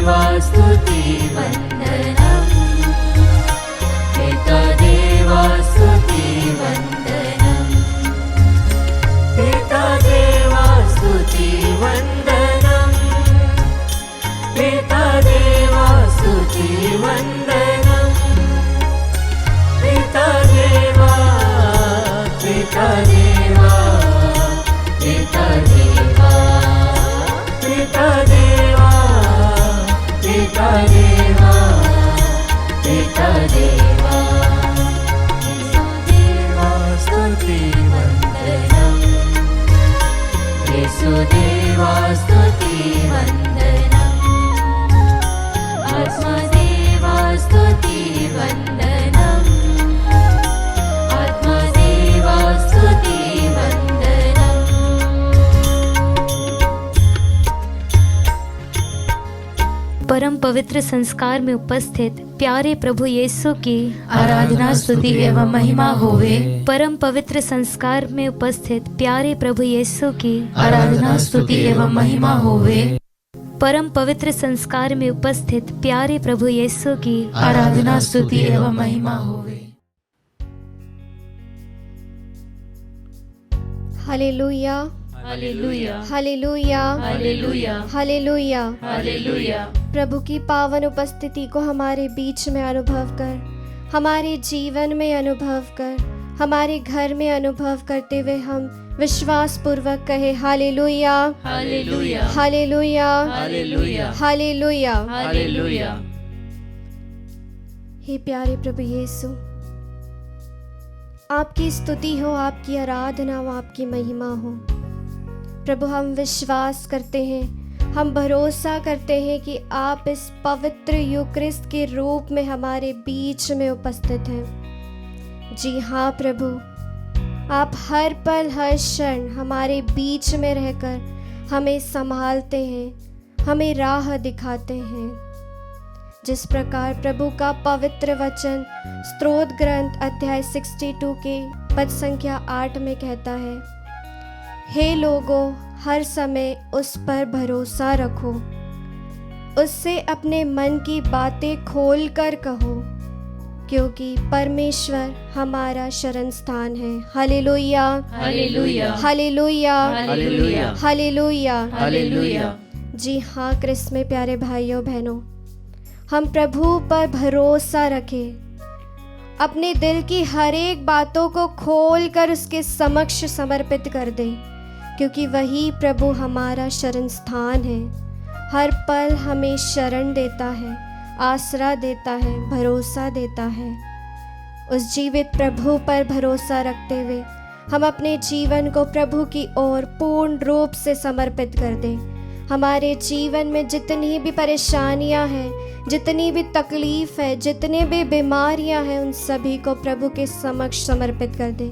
देवा स्तुति वन्दनम् पिता देवा स्तुति वन्दनम् पिता देवा स्तुति वन्दनम् पिता देवा स्तुति वन्दनम् पिता देवा पिता देवा पिता देवा पिता देवा पिता देवा पिता देवा देवा स्तुति वन्दनम् येशुदेवा स्तुति वन्दनम् आत्मदेवा स्तुति वन्दनम् आत्मदेवा स्तुति वन्दनम्। परम पवित्र संस्कार में उपस्थित प्यारे प्रभु यीशु की आराधना स्तुति एवं महिमा होवे। परम पवित्र संस्कार में उपस्थित प्यारे प्रभु यीशु की आराधना स्तुति एवं महिमा होवे। परम पवित्र संस्कार में उपस्थित प्यारे प्रभु यीशु की आराधना स्तुति एवं महिमा होवे। Hallelujah hallelujah hallelujah hallelujah hallelujah hallelujah. प्रभु की पावन उपस्थिति को हमारे बीच में अनुभव कर, हमारे जीवन में अनुभव कर, हमारे घर में अनुभव करते हुए हम विश्वास पूर्वक कहे hallelujah hallelujah hallelujah hallelujah hallelujah. Hallelujah. हे प्यारे प्रभु यीशु, आपकी स्तुति हो, आपकी आराधना हो, आपकी महिमा हो। प्रभु हम विश्वास करते हैं, हम भरोसा करते हैं कि आप इस पवित्र यूक्रिस्ट के रूप में हमारे बीच में उपस्थित हैं। जी हाँ प्रभु, आप हर पल हर क्षण हमारे बीच में रहकर हमें संभालते हैं, हमें राह दिखाते हैं। जिस प्रकार प्रभु का पवित्र वचन स्तोत्र ग्रंथ अध्याय 62 के पद संख्या 8 में कहता है, हे लोगों, हर समय उस पर भरोसा रखो, उससे अपने मन की बातें खोल कर कहो, क्योंकि परमेश्वर हमारा शरण स्थान है। Hallelujah hallelujah hallelujah hallelujah hallelujah hallelujah. जी हाँ क्रिस्त में प्यारे भाइयों बहनों, हम प्रभु पर भरोसा रखें, अपने दिल की हर एक बातों को खोल कर उसके समक्ष समर्पित कर दें, क्योंकि वही प्रभु हमारा शरण स्थान है। हर पल हमें शरण देता है, आसरा देता है, भरोसा देता है। उस जीवित प्रभु पर भरोसा रखते हुए हम अपने जीवन को प्रभु की ओर पूर्ण रूप से समर्पित कर दें। हमारे जीवन में जितनी भी परेशानियां हैं, जितनी भी तकलीफ है, जितने भी बीमारियां हैं, उन सभी को प्रभु के समक्ष समर्पित कर दें,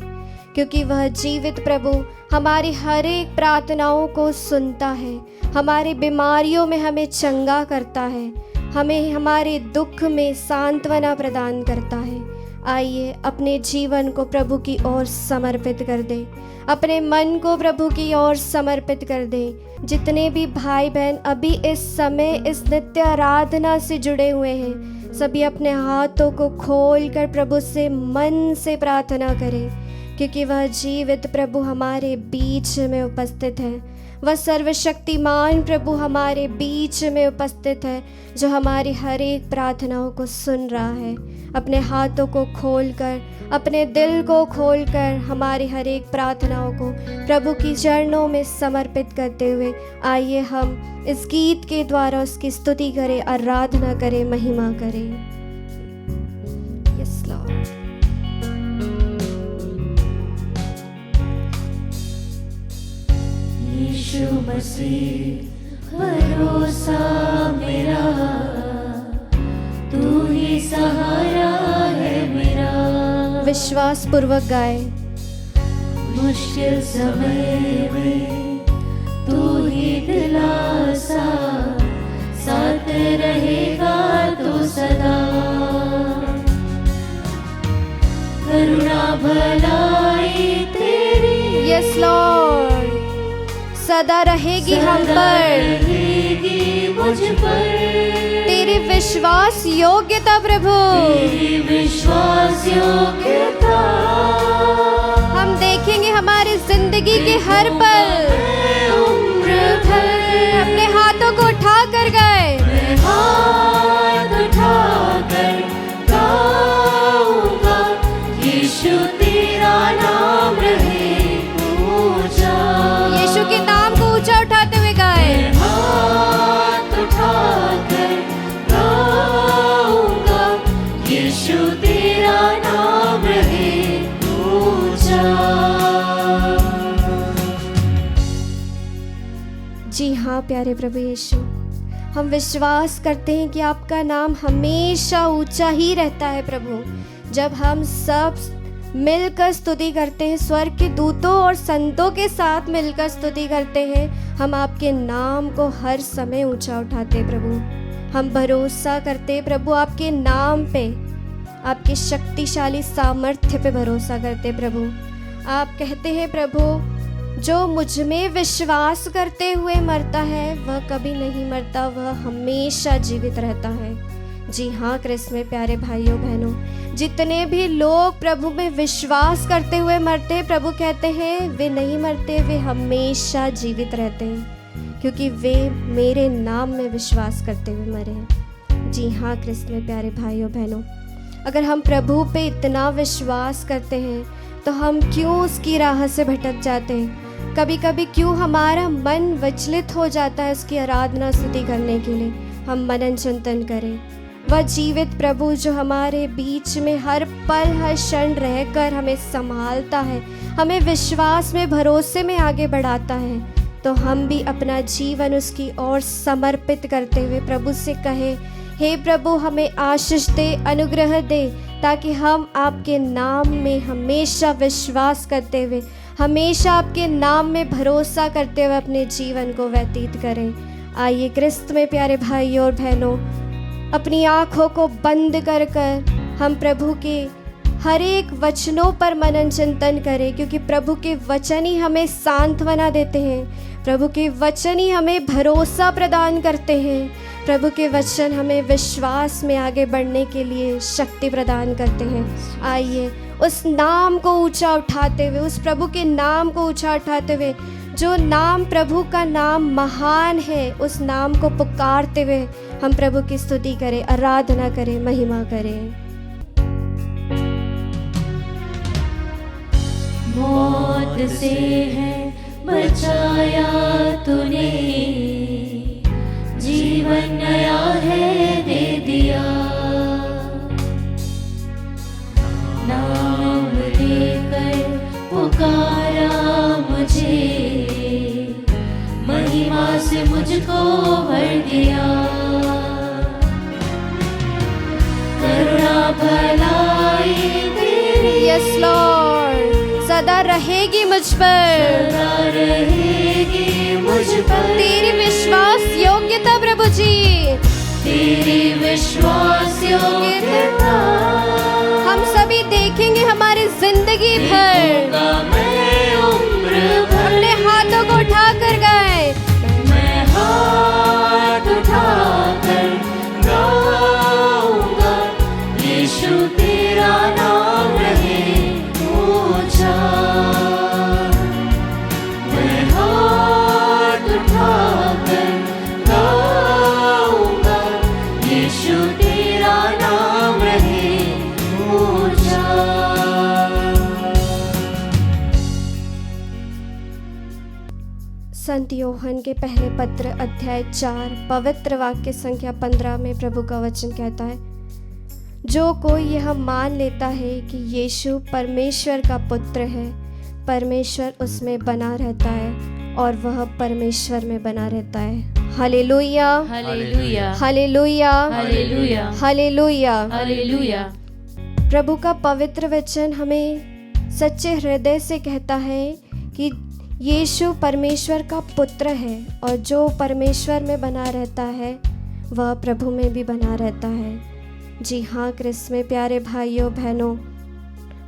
क्योंकि वह जीवित प्रभु हमारी हर एक प्रार्थनाओं को सुनता है, हमारी बीमारियों में हमें चंगा करता है, हमें हमारे दुख में सांत्वना प्रदान करता है। आइए अपने जीवन को प्रभु की ओर समर्पित कर दें, अपने मन को प्रभु की ओर समर्पित कर दें। जितने भी भाई बहन अभी इस समय इस नित्य आराधना से जुड़े हुए हैं, सभी अपने हाथों को खोल कर प्रभु से मन से प्रार्थना करें, क्योंकि वह जीवित प्रभु हमारे बीच में उपस्थित है। वह सर्वशक्तिमान प्रभु हमारे बीच में उपस्थित है, जो हमारी हर एक प्रार्थनाओं को सुन रहा है। अपने हाथों को खोलकर, अपने दिल को खोलकर हमारी हर एक प्रार्थनाओं को प्रभु की चरणों में समर्पित करते हुए आइए हम इस गीत के द्वारा उसकी स्तुति करें, आराधना करें, महिमा करें। Yes Lord. यीशु मसीह भरोसा मेरा, तू ही सहारा है मेरा। विश्वास पूर्वक गाए। मुश्किल समय में तू ही दिलासा, साथ रहेगा तो सदा। करुणा भलाई तेरी यस लॉर्ड, सदा रहेगी हम पर, रहेगी मुझ पर। विश्वास योग्यता प्रभु, तेरी विश्वास योग्यता हम देखेंगे हमारी जिंदगी के हर पल। उम्र भर अपने हाथों को उठा कर गए, मैं हाथ उठाकर गाऊंगा, यीशु तेरा नाम रहे ऊंचा। यीशु के नाम को ऊंचा उठाते हुए गाए। हाथ उठाकर गाऊंगा, यीशु तेरा नाम रहे ऊंचा। जी हाँ प्यारे प्रभु यीशु, हम विश्वास करते हैं कि आपका नाम हमेशा ऊंचा ही रहता है प्रभु। जब हम सब मिलकर स्तुति करते हैं, स्वर्ग के दूतों और संतों के साथ मिलकर स्तुति करते हैं, हम आपके नाम को हर समय ऊंचा उठाते हैं प्रभु। हम भरोसा करते हैं प्रभु आपके नाम पे, आपके शक्तिशाली सामर्थ्य पे भरोसा करते हैं प्रभु। आप कहते हैं प्रभु, जो मुझ में विश्वास करते हुए मरता है वह कभी नहीं मरता, वह हमेशा जीवित रहता है। जी हाँ क्रिस्त में प्यारे भाइयों बहनों, जितने भी लोग प्रभु में विश्वास करते हुए मरते हैं, प्रभु कहते हैं वे नहीं मरते, वे हमेशा जीवित रहते हैं, क्योंकि वे मेरे नाम में विश्वास करते हुए मरे हैं। जी हाँ क्रिस्त में प्यारे भाइयों बहनों, अगर हम प्रभु पे इतना विश्वास करते हैं तो हम क्यों उसकी राह से भटक जाते हैं? कभी कभी क्यों हमारा मन विचलित हो जाता है उसकी आराधना स्तुति करने के लिए? हम मनन चिंतन करें, वह जीवित प्रभु जो हमारे बीच में हर पल हर क्षण रहकर हमें संभालता है, हमें विश्वास में भरोसे में आगे बढ़ाता है, तो हम भी अपना जीवन उसकी ओर समर्पित करते हुए प्रभु से कहें, हे प्रभु हमें आशीष दे, अनुग्रह दे, ताकि हम आपके नाम में हमेशा विश्वास करते हुए, हमेशा आपके नाम में भरोसा करते हुए अपने जीवन को व्यतीत करें। आइए क्रिस्त में प्यारे भाइयों और बहनों, अपनी आँखों को बंद कर कर हम प्रभु के हर एक वचनों पर मनन चिंतन करें, क्योंकि प्रभु के वचन ही हमें सांत्वना देते हैं, प्रभु के वचन ही हमें भरोसा प्रदान करते हैं, प्रभु के वचन हमें विश्वास में आगे बढ़ने के लिए शक्ति प्रदान करते हैं। आइए उस नाम को ऊंचा उठाते हुए, उस प्रभु के नाम को ऊंचा उठाते हुए, जो नाम प्रभु का नाम महान है, उस नाम को पुकारते हुए हम प्रभु की स्तुति करें, आराधना करें, महिमा करें। मौत से है बचाया तूने, जीवन नया है दे दिया, नाम लेकर पुकारा मुझे, महिमा से मुझको भर दिया, करुणा भलाई तेरी यस लॉर्ड सदा रहेगी मुझ पर, सदा रहेगी मुझ पर, तेरी विश्वास योग्यता प्रभु जी, तेरी विश्वास योग्यता हम सभी देखेंगे हमारी जिंदगी भर। मैं उम्र भर अपने हाथों को उठा कर गए, मैं हाथ उठाकर गाऊंगा, यीशु तेरा नाम रहे ऊंचा। मैं हाथ उठाकर गाऊंगा, यीशु तेरा नाम रहे ऊंचा। संत योहन के पहले पत्र अध्याय 4 पवित्र वाक्य संख्या 15 में प्रभु का वचन कहता है, जो कोई यह मान लेता है कि यीशु परमेश्वर का पुत्र है, परमेश्वर उसमें बना रहता है और वह परमेश्वर में बना रहता है। Hallelujah, hallelujah, hallelujah, hallelujah, hallelujah. Hallelujah. प्रभु का पवित्र वचन हमें सच्चे हृदय से कहता है कि यीशु परमेश्वर का पुत्र है, और जो परमेश्वर में बना रहता है वह प्रभु में भी बना रहता है। जी हाँ क्रिस्त में प्यारे भाइयों बहनों,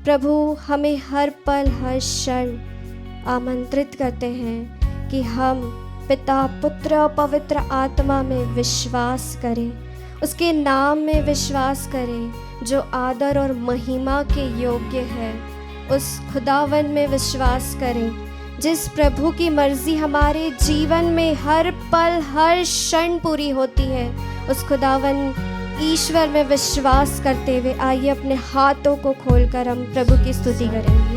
प्रभु हमें हर पल हर क्षण आमंत्रित करते हैं कि हम पिता पुत्र और पवित्र आत्मा में विश्वास करें, उसके नाम में विश्वास करें जो आदर और महिमा के योग्य है। उस खुदावन में विश्वास करें जिस प्रभु की मर्जी हमारे जीवन में हर पल हर क्षण पूरी होती है। उस खुदावन ईश्वर में विश्वास करते हुए आइए अपने हाथों को खोलकर हम प्रभु की स्तुति करेंगे।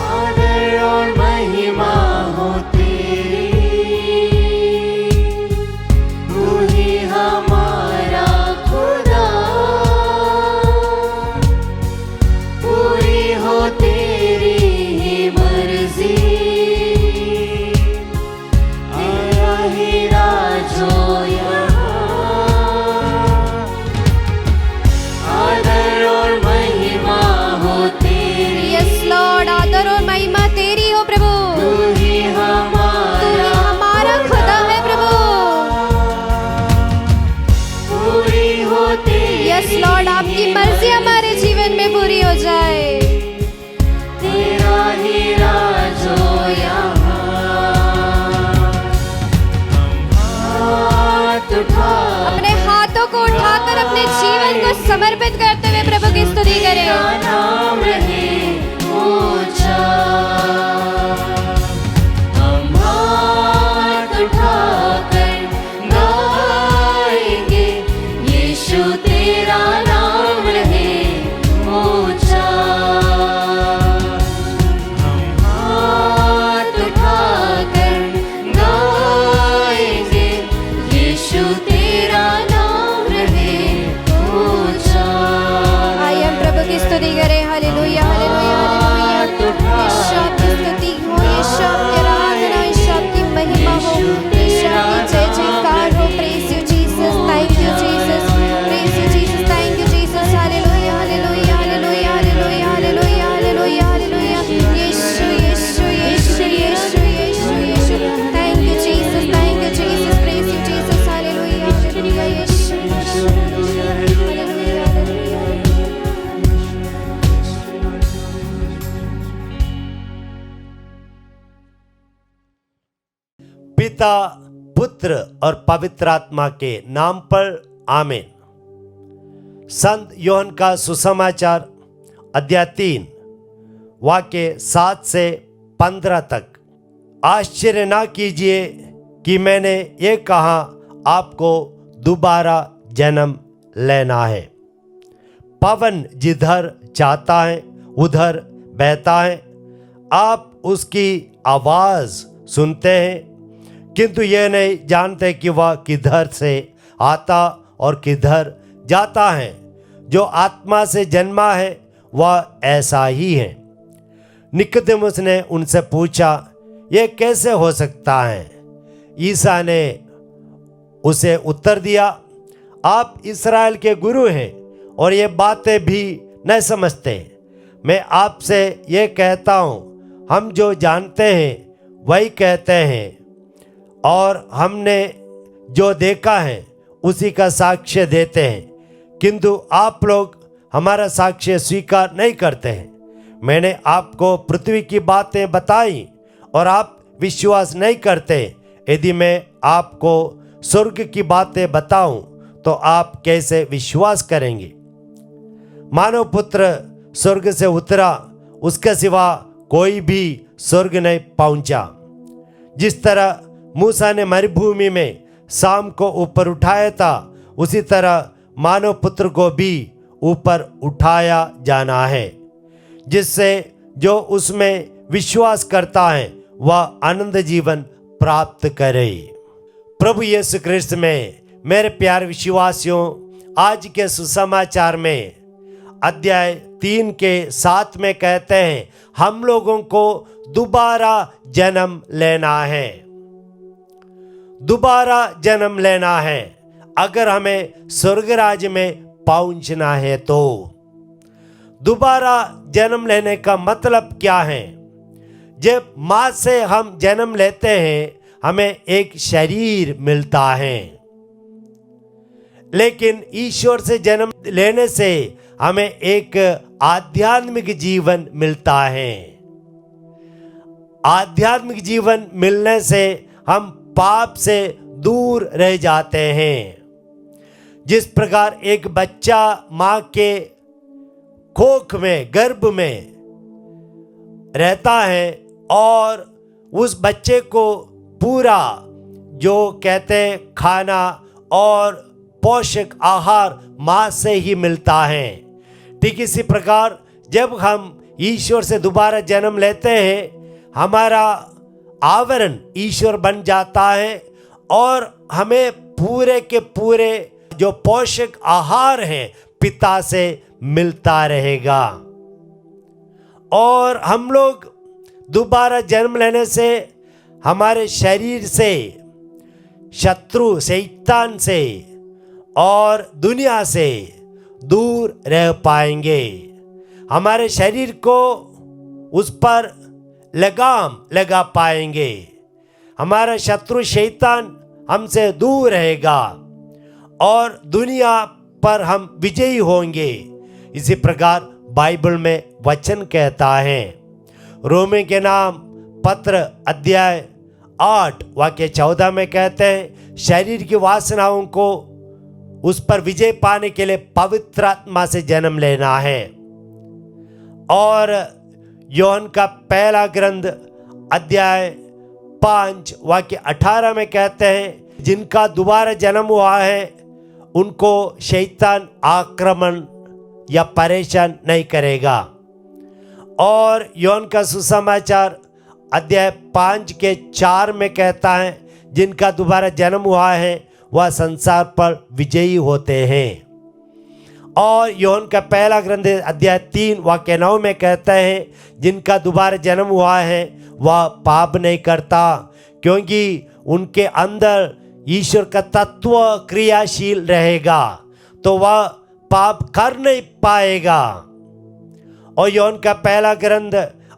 आदर और महिमा हो तेरी, तू ही हमारा खुदा, पूरी हो तेरी ही मर्जी, तेरा ही राज हो यहाँ। आदर और महिमा हो तेरी, यस लॉर्ड, आदर और महिमा तेरी हो प्रभु। तू ही हमारा खुदा है प्रभु। पूरी हो तेरी, यस लॉर्ड, आपकी मर्जी हमारे जीवन में पूरी हो जाए। तेरा ही राज हो यहाँ। हाथ उठा, अपने हाथों को उठाकर अपने जीवन को समर्पित करते हुए प्रभु की स्तुति करें। तेरा नाम रहे ऊंचा। हम हाथ उठाकर गाएंगे, यीशु तेरा नाम रहे ऊंचा। हम हाथ उठाकर गाएंगे, यीशु तेरा नाम रहे ऊंचा। आइए हम प्रभु की स्तुति करें। Hallelujah, hallelujah, hallelujah. यीशु आपकी स्तुति हो, यीशु आपकी आराधना, यीशु आपकी महिमा हो, यीशु आपकी जय जयकार हो। Praise you Jesus, thank you Jesus, praise you Jesus, thank you Jesus. Hallelujah, hallelujah, hallelujah, hallelujah, hallelujah, hallelujah, hallelujah. यीशु, यीशु, यीशु, यीशु, यीशु, यीशु। Thank you Jesus, thank you Jesus, praise you Jesus. Hallelujah, hallelujah, यीशु, यीशु, हालेलुया, हालेलुया। पिता, पुत्र और पवित्र आत्मा के नाम पर आमीन। संत योहन का सुसमाचार अध्याय 3 वाक्य 7 से 15 तक। आश्चर्य ना कीजिए कि मैंने ये कहा आपको दोबारा जन्म लेना है। पवन जिधर चाहता है उधर बहता है, आप उसकी आवाज सुनते हैं किंतु ये नहीं जानते कि वह किधर से आता और किधर जाता है। जो आत्मा से जन्मा है वह ऐसा ही है। निकोदेमुस ने उनसे पूछा, ये कैसे हो सकता है? ईसा ने उसे उत्तर दिया, आप इस्राएल के गुरु हैं और ये बातें भी नहीं समझते। मैं आपसे ये कहता हूँ, हम जो जानते हैं वही कहते हैं और हमने जो देखा है उसी का साक्ष्य देते हैं, किंतु आप लोग हमारा साक्ष्य स्वीकार नहीं करते हैं। मैंने आपको पृथ्वी की बातें बताई और आप विश्वास नहीं करते। यदि मैं आपको स्वर्ग की बातें बताऊं तो आप कैसे विश्वास करेंगे? मानव पुत्र स्वर्ग से उतरा, उसके सिवा कोई भी स्वर्ग नहीं पहुंचा। जिस तरह मूसा ने मरुभूमि में शाम को ऊपर उठाया था, उसी तरह मानव पुत्र को भी ऊपर उठाया जाना है, जिससे जो उसमें विश्वास करता है वह अनंत जीवन प्राप्त करे। प्रभु यीशु ख्रिस्त में मेरे प्यारे विश्वासियों, आज के सुसमाचार में अध्याय 3 के 7 में कहते हैं, हम लोगों को दोबारा जन्म लेना है। दोबारा जन्म लेना है अगर हमें स्वर्ग राज्य में पहुंचना है तो। दोबारा जन्म लेने का मतलब क्या है? जब माँ से हम जन्म लेते हैं हमें एक शरीर मिलता है, लेकिन ईश्वर से जन्म लेने से हमें एक आध्यात्मिक जीवन मिलता है। आध्यात्मिक जीवन मिलने से हम पाप से दूर रह जाते हैं। जिस प्रकार एक बच्चा माँ के कोख में, गर्भ में रहता है और उस बच्चे को पूरा जो कहते हैं खाना और पोषक आहार माँ से ही मिलता है, ठीक इसी प्रकार जब हम ईश्वर से दोबारा जन्म लेते हैं, हमारा आवरण ईश्वर बन जाता है और हमें पूरे के पूरे जो पोषक आहार है पिता से मिलता रहेगा। और हम लोग दोबारा जन्म लेने से हमारे शरीर से शत्रु शैतान से और दुनिया से दूर रह पाएंगे। हमारे शरीर को उस पर लगाम लगा पाएंगे। हमारा शत्रु शैतान हमसे दूर रहेगा और दुनिया पर हम विजयी होंगे। इसी प्रकार बाइबल में वचन कहता है, रोमी के नाम पत्र अध्याय 8 वाक्य 14 में कहते हैं, शरीर की वासनाओं को उस पर विजय पाने के लिए पवित्र आत्मा से जन्म लेना है। और योहन का पहला ग्रंथ अध्याय 5 वाक्य 18 में कहते हैं, जिनका दोबारा जन्म हुआ है उनको शैतान आक्रमण या परेशान नहीं करेगा। और योहन का सुसमाचार अध्याय 5 के 4 में कहता है, जिनका दोबारा जन्म हुआ है वह संसार पर विजयी होते हैं। और योहन का पहला ग्रंथ अध्याय 3 वाक्य 9 में कहते हैं, जिनका दोबारा जन्म हुआ है वह पाप नहीं करता, क्योंकि उनके अंदर ईश्वर का तत्व क्रियाशील रहेगा, तो वह पाप कर नहीं पाएगा। और योहन का पहला ग्रंथ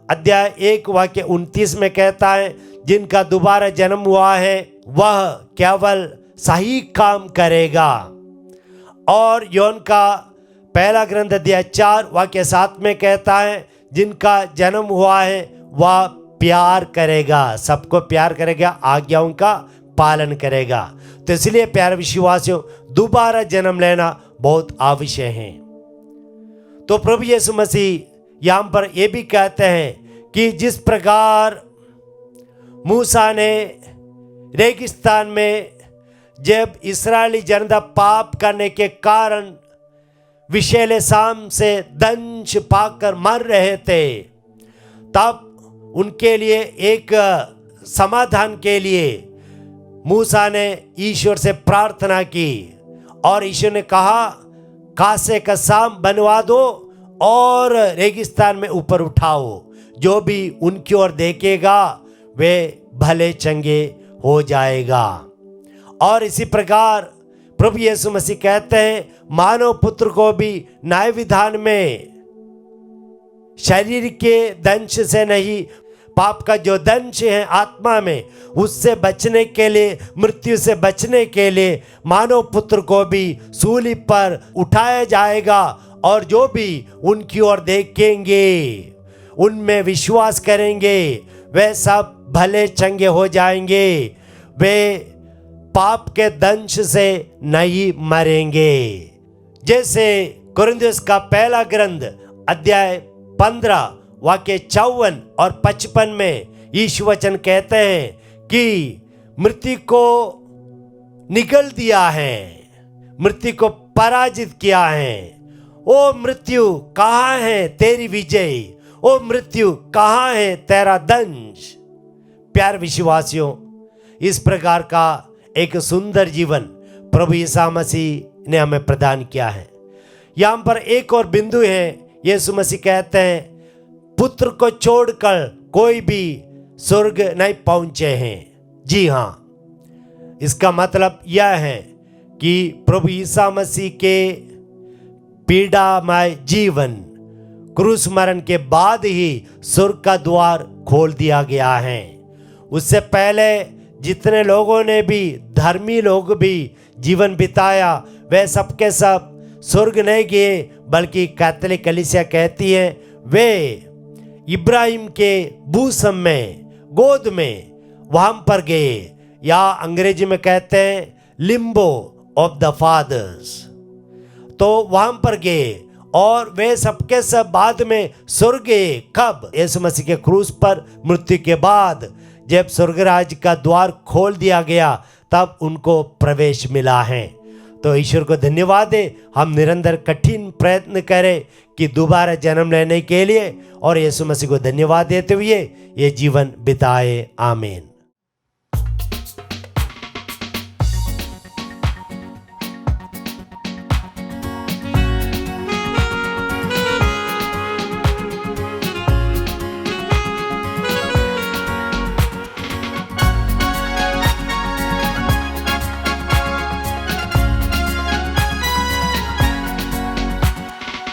अध्याय 1 वाक्य 29 में कहता है, जिनका दोबारा जन्म हुआ है वह केवल सही काम करेगा। और योहन का पहला ग्रंथ अध्याय 4 वाक्य 7 में कहता है, जिनका जन्म हुआ है वह प्यार करेगा, सबको प्यार करेगा, आज्ञाओं का पालन करेगा। तो इसलिए प्यारे विश्वासियों, दोबारा जन्म लेना बहुत आवश्यक है। तो प्रभु यीशु मसीह यहाँ पर यह भी कहते हैं कि जिस प्रकार मूसा ने रेगिस्तान में जब इस्राएली जनता पाप करने के कारण विषैले शाम से दंश पाकर मर रहे थे, तब उनके लिए एक समाधान के लिए मूसा ने ईश्वर से प्रार्थना की और ईश्वर ने कहा, कासे का शाम बनवा दो और रेगिस्तान में ऊपर उठाओ, जो भी उनकी ओर देखेगा वे भले चंगे हो जाएगा। और इसी प्रकार प्रभु यीशु मसीह कहते हैं, मानव पुत्र को भी न्याय विधान में शरीर के दंश से नहीं, पाप का जो दंश है आत्मा में, उससे बचने के लिए, मृत्यु से बचने के लिए मानव पुत्र को भी सूली पर उठाया जाएगा। और जो भी उनकी ओर देखेंगे, उनमें विश्वास करेंगे, वे सब भले चंगे हो जाएंगे, वे पाप के दंश से नहीं मरेंगे। जैसे कुरिन्थियों का पहला ग्रंथ अध्याय 15 वाक्य 54 और 55 में यीशु वचन कहते हैं कि मृत्यु को निगल दिया है, मृत्यु को पराजित किया है। ओ मृत्यु कहाँ है तेरी विजय, ओ मृत्यु कहाँ है तेरा दंश। प्यारे विश्वासियों, इस प्रकार का एक सुंदर जीवन प्रभु यीशु मसीह ने हमें प्रदान किया है। यहाँ पर एक और बिंदु है, यीशु मसीह कहते हैं, पुत्र को छोड़कर कोई भी स्वर्ग नहीं पहुंचे हैं। जी हाँ, इसका मतलब यह है कि प्रभु यीशु मसीह के पीड़ामय जीवन, क्रूस मरण के बाद ही स्वर्ग का द्वार खोल दिया गया है। उससे पहले जितने लोगों ने भी, धर्मी लोग भी जीवन बिताया, वे सबके सब स्वर्ग नहीं गए, बल्कि कैथोलिक कलीसिया कहती है वे इब्राहिम के बूसम में, गोद में वहां पर गए। या अंग्रेजी में कहते हैं लिम्बो ऑफ द फादर्स। तो वहां पर गए और वे सबके सब बाद में स्वर्ग गए। कब? यीशु मसीह के क्रूस पर मृत्यु के बाद जब स्वर्गराज का द्वार खोल दिया गया तब उनको प्रवेश मिला है। तो ईश्वर को धन्यवाद है। हम निरंतर कठिन प्रयत्न करें कि दोबारा जन्म लेने के लिए, और यीशु मसीह को धन्यवाद देते हुए ये जीवन बिताए। आमीन।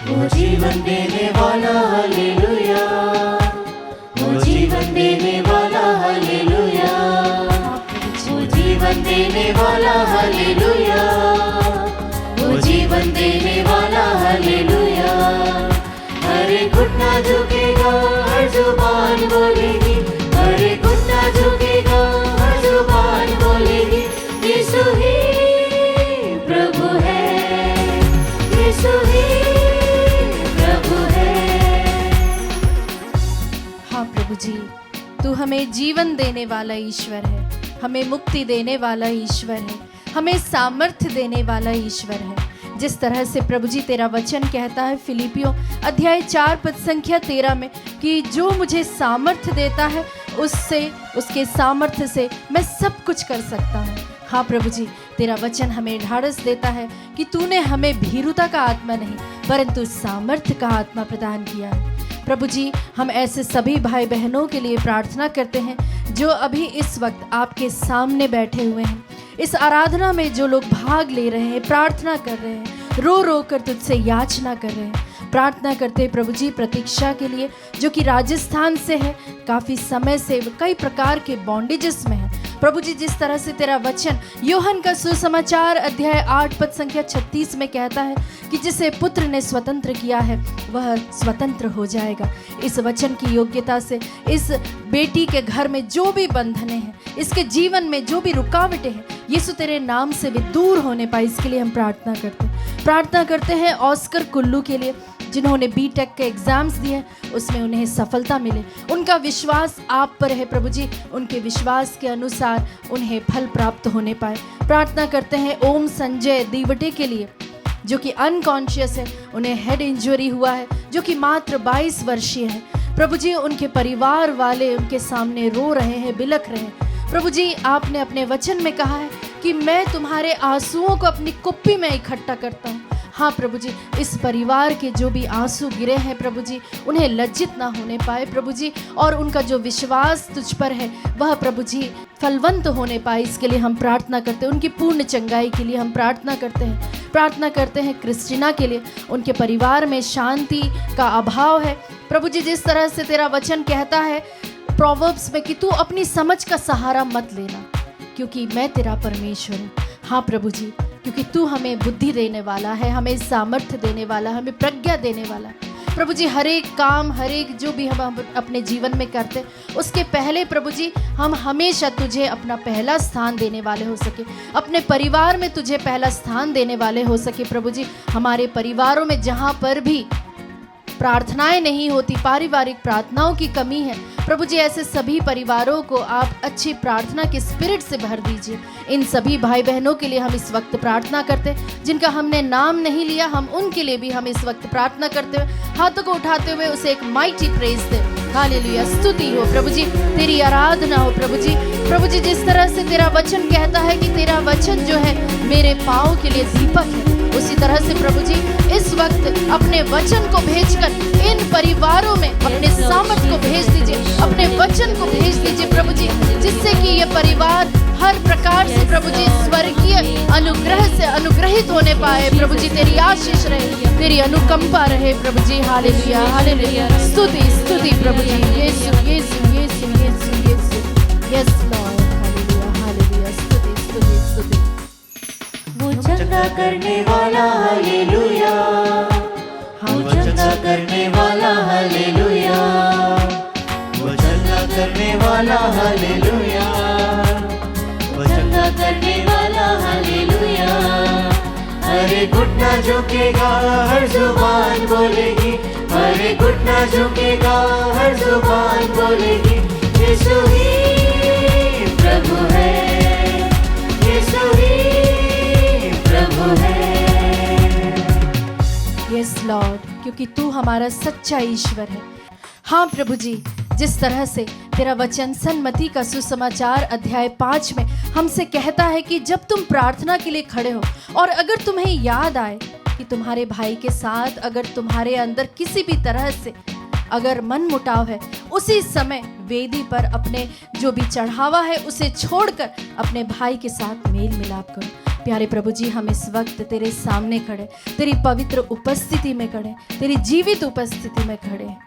वो जीवन देने वाला हालेलुया, वो जीवन देने वाला हालेलुया, वो जीवन देने वाला हालेलुया, वो जीवन देने वाला हालेलुया। हर एक घुटना झुकेगा, हर जुबान बोलेगी, हर एक घुटना झुकेगा, हर जुबान बोलेगी, यीशु ही प्रभु है, यीशु ही प्रभु जी, तू हमें जीवन देने वाला ईश्वर है, हमें मुक्ति देने वाला ईश्वर है, हमें सामर्थ्य देने वाला ईश्वर है। जिस तरह से प्रभु जी तेरा वचन कहता है फिलिपियों अध्याय 4 पद संख्या 13 में कि जो मुझे सामर्थ्य देता है उससे, उसके सामर्थ्य से मैं सब कुछ कर सकता हूँ। हाँ प्रभु जी, तेरा वचन हमें ढाढ़स देता है कि तूने हमें भीरुता का आत्मा नहीं परंतु सामर्थ्य का आत्मा प्रदान किया है। प्रभु जी, हम ऐसे सभी भाई बहनों के लिए प्रार्थना करते हैं जो अभी इस वक्त आपके सामने बैठे हुए हैं। इस आराधना में जो लोग भाग ले रहे हैं, प्रार्थना कर रहे हैं, रो रो कर तुझसे याचना कर रहे हैं, प्रार्थना करते हैं प्रभु जी प्रतीक्षा के लिए जो कि राजस्थान से है, काफ़ी समय से कई प्रकार के बॉन्डेजेस में है। प्रभु जी, जिस तरह से तेरा वचन यूहन्ना का सुसमाचार अध्याय 8 पद संख्या 36 में कहता है कि जिसे पुत्र ने स्वतंत्र किया है वह स्वतंत्र हो जाएगा। इस वचन की योग्यता से इस बेटी के घर में जो भी बंधने हैं, इसके जीवन में जो भी रुकावटें हैं, यीशु तेरे नाम से भी दूर होने पाए, इसके लिए हम प्रार्थना करते हैं ऑस्कर कुल्लू के लिए जिन्होंने बीटेक के एग्जाम्स दिए, उसमें उन्हें सफलता मिले। उनका विश्वास आप पर है प्रभु जी, उनके विश्वास के अनुसार उन्हें फल प्राप्त होने पाए। प्रार्थना करते हैं ओम संजय दीवटे के लिए जो कि अनकॉन्शियस है, उन्हें हेड इंजरी हुआ है, जो कि मात्र 22 वर्षीय है। प्रभु जी, उनके परिवार वाले उनके सामने रो रहे हैं, बिलख रहे हैं। प्रभु जी, आपने अपने वचन में कहा है कि मैं तुम्हारे आंसुओं को अपनी कुप्पी में इकट्ठा करता हूँ। हाँ प्रभु जी, इस परिवार के जो भी आंसू गिरे हैं प्रभु जी, उन्हें लज्जित ना होने पाए प्रभु जी, और उनका जो विश्वास तुझ पर है वह प्रभु जी फलवंत होने पाए, इसके लिए हम प्रार्थना करते हैं। उनकी पूर्ण चंगाई के लिए हम प्रार्थना करते हैं क्रिस्टीना के लिए, उनके परिवार में शांति का अभाव है प्रभु जी। जिस तरह से तेरा वचन कहता है प्रोवर्ब्स में कि तू अपनी समझ का सहारा मत लेना क्योंकि मैं तेरा परमेश्वर हूँ। हाँ प्रभु जी, क्योंकि तू हमें बुद्धि देने वाला है, हमें सामर्थ्य देने वाला, हमें प्रज्ञा देने वाला है प्रभु जी। हर एक काम, हर एक जो भी हम अपने जीवन में करते उसके पहले प्रभु जी हम हमेशा तुझे अपना पहला स्थान देने वाले हो सके, अपने परिवार में तुझे पहला स्थान देने वाले हो सके प्रभु जी। हमारे परिवारों में जहाँ पर भी प्रार्थनाएं नहीं होती, पारिवारिक प्रार्थनाओं की कमी है प्रभु जी, ऐसे सभी परिवारों को आप अच्छी प्रार्थना के स्पिरिट से भर दीजिए। इन सभी भाई बहनों के लिए हम इस वक्त प्रार्थना करते हैं जिनका हमने नाम नहीं लिया, हम उनके लिए भी हम इस वक्त प्रार्थना करते हुए हाथों को उठाते हुए उसे एक माइटी प्रेज दे। हालेलुया, स्तुति हो प्रभु जी, तेरी आराधना हो प्रभु जी। प्रभु जी, जिस तरह से तेरा वचन कहता है कि तेरा वचन जो है मेरे पाँव के लिए दीपक है, उसी तरह से प्रभु जी इस वक्त अपने वचन को भेजकर इन परिवारों में अपने सामर्थ को भेज दीजिए, अपने वचन को भेज दीजिए प्रभु जी, जिससे कि ये परिवार हर प्रकार से प्रभु जी स्वर्गीय अनुग्रह से अनुग्रहित होने पाए प्रभु जी। तेरी आशीष रहे, तेरी अनुकंपा रहे प्रभु जी। हालेलुया, हालेलुया, स्तुति स्तुति प्रभु जी। यीशु यीशु यीशु यीशु यीशु, यस लॉर्ड, हालेलुया हालेलुया, स्तुति स्तुति स्तुति। वो चंगा करने वाला हालेलुया, वो चंगा करने वाला हालेलुया, वो चंगा करने वाला हालेलुया, वो हर एक घुटना झुकेगा, हर जुबान बोलेगी, हर एक घुटना झुकेगा, हर जुबान बोलेगी, यीशु ही प्रभु है, यीशु ही प्रभु है। यस लॉर्ड, क्योंकि तू हमारा सच्चा ईश्वर है। हाँ प्रभु जी, जिस तरह से तेरा वचन सन्मति का सुसमाचार अध्याय 5 में हमसे कहता है कि जब तुम प्रार्थना के लिए खड़े हो और अगर तुम्हें याद आए कि तुम्हारे भाई के साथ अगर तुम्हारे अंदर किसी भी तरह से अगर मन मुटाव है, उसी समय वेदी पर अपने जो भी चढ़ावा है उसे छोड़कर अपने भाई के साथ मेल मिलाप करो। प्यारे प्रभु जी, हम इस वक्त तेरे सामने खड़े, तेरी पवित्र उपस्थिति में खड़े, तेरी जीवित उपस्थिति में खड़े हैं।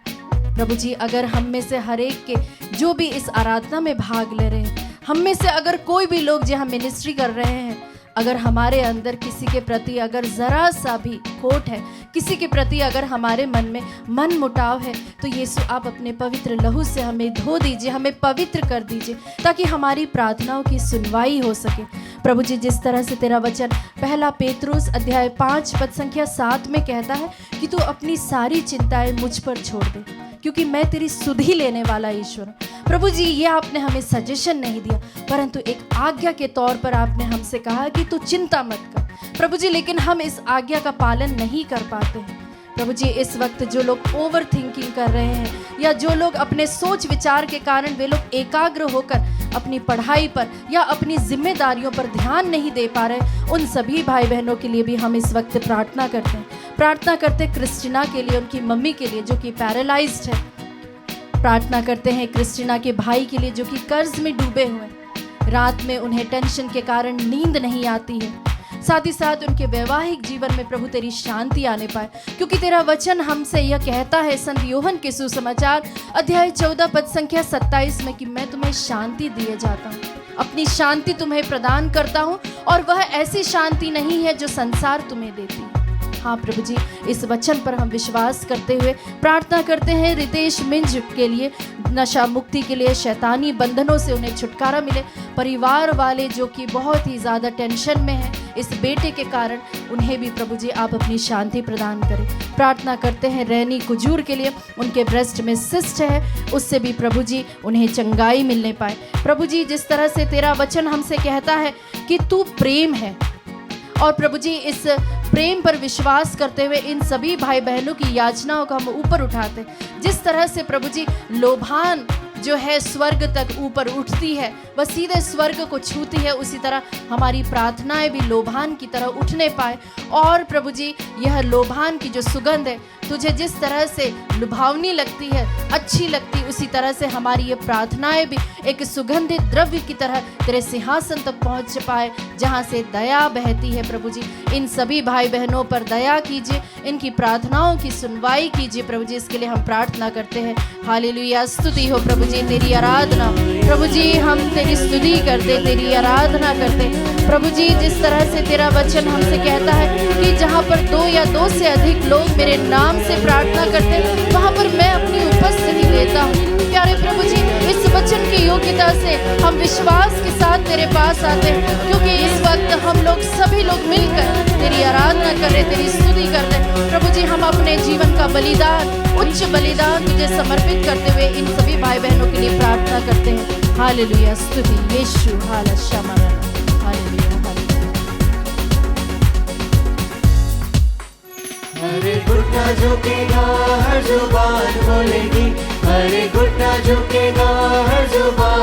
प्रभु जी, अगर हम में से हर एक के जो भी इस आराधना में भाग ले रहे हैं, हम में से अगर कोई भी लोग जहाँ मिनिस्ट्री कर रहे हैं, अगर हमारे अंदर किसी के प्रति अगर ज़रा सा भी खोट है, किसी के प्रति अगर हमारे मन में मन मुटाव है, तो यीशु आप अपने पवित्र लहू से हमें धो दीजिए, हमें पवित्र कर दीजिए, ताकि हमारी प्रार्थनाओं की सुनवाई हो सके। प्रभु जी, जिस तरह से तेरा वचन पहला पेतरुस अध्याय 5 पद संख्या 7 में कहता है कि तू अपनी सारी चिंताएं मुझ पर छोड़ दे, क्योंकि मैं तेरी सुधि लेने वाला ईश्वर हूँ। प्रभु जी, ये आपने हमें सजेशन नहीं दिया, परंतु एक आज्ञा के तौर पर आपने हमसे कहा कि तू चिंता मत कर। प्रभु जी, लेकिन हम इस आज्ञा का पालन नहीं कर पाते हैं। प्रभु जी, इस वक्त जो लोग ओवर थिंकिंग कर रहे हैं या जो लोग अपने सोच विचार के कारण वे लोग एकाग्र होकर अपनी पढ़ाई पर या अपनी जिम्मेदारियों पर ध्यान नहीं दे पा रहे, उन सभी भाई बहनों के लिए भी हम इस वक्त प्रार्थना करते हैं। प्रार्थना करते क्रिस्टीना के लिए, उनकी मम्मी के लिए जो कि पैरालाइज्ड है। प्रार्थना करते हैं क्रिस्टीना के भाई के लिए जो कि कर्ज में डूबे हुए हैं, रात में उन्हें टेंशन के कारण नींद नहीं आती है। साथ ही साथ उनके वैवाहिक जीवन में प्रभु तेरी शांति आने पाए, क्योंकि तेरा वचन हमसे यह कहता है संत यूहन्ना के सुसमाचार अध्याय 14 पद संख्या 27 में कि मैं तुम्हें शांति दिए जाता हूँ, अपनी शांति तुम्हें प्रदान करता हूँ, और वह ऐसी शांति नहीं है जो संसार तुम्हें देती है। हाँ प्रभु जी, इस वचन पर हम विश्वास करते हुए प्रार्थना करते हैं रितेश मिंज के लिए, नशा मुक्ति के लिए, शैतानी बंधनों से उन्हें छुटकारा मिले। परिवार वाले जो कि बहुत ही ज़्यादा टेंशन में हैं इस बेटे के कारण, उन्हें भी प्रभु जी आप अपनी शांति प्रदान करें। प्रार्थना करते हैं रैनी कुजूर के लिए, उनके ब्रेस्ट में सिस्ट है, उससे भी प्रभु जी उन्हें चंगाई मिलने पाए। प्रभु जी, जिस तरह से तेरा वचन हमसे कहता है कि तू प्रेम है, और प्रभु जी इस प्रेम पर विश्वास करते हुए इन सभी भाई बहनों की याचनाओं को हम ऊपर उठाते हैं। जिस तरह से प्रभु जी लोभान जो है स्वर्ग तक ऊपर उठती है, वह सीधे स्वर्ग को छूती है, उसी तरह हमारी प्रार्थनाएं भी लोभान की तरह उठने पाए। और प्रभु जी, यह लोभान की जो सुगंध है तुझे जिस तरह से लुभावनी लगती है, अच्छी लगती, उसी तरह से हमारी ये प्रार्थनाएं भी एक सुगंधित द्रव्य की तरह तेरे सिंहासन तक पहुंच पाए, जहां से दया बहती है। प्रभु जी, इन सभी भाई बहनों पर दया कीजिए, इनकी प्रार्थनाओं की सुनवाई कीजिए। प्रभु जी, इसके लिए हम प्रार्थना करते हैं। हालेलुया, स्तुति हो प्रभु जी, तेरी आराधना। प्रभु जी, हम तेरी स्तुति करते, तेरी आराधना करते। प्रभु जी, जिस तरह से तेरा वचन हमसे कहता है कि जहाँ पर 2 या 2 से अधिक लोग मेरे नाम से प्रार्थना करते हैं, वहाँ पर मैं अपनी उपस्थिति लेता हूँ। प्यारे प्रभु जी, इस वचन की योग्यता से हम विश्वास के साथ तेरे पास आते हैं, क्योंकि इस वक्त हम लोग सभी लोग मिलकर तेरी आराधना कर रहे, तेरी स्तुति कर रहे। प्रभु जी, हम अपने जीवन का बलिदान, उच्च बलिदान तुझे समर्पित करते हुए इन सभी भाई बहनों के लिए प्रार्थना करते हैं। हालेलुया, स्तुति यीशु, हालेलुया, हालेलुया। हर एक घुटना झुकेगा, हर जुबान बोलेगी, हर एक घुटना झुकेगा, हर जुबान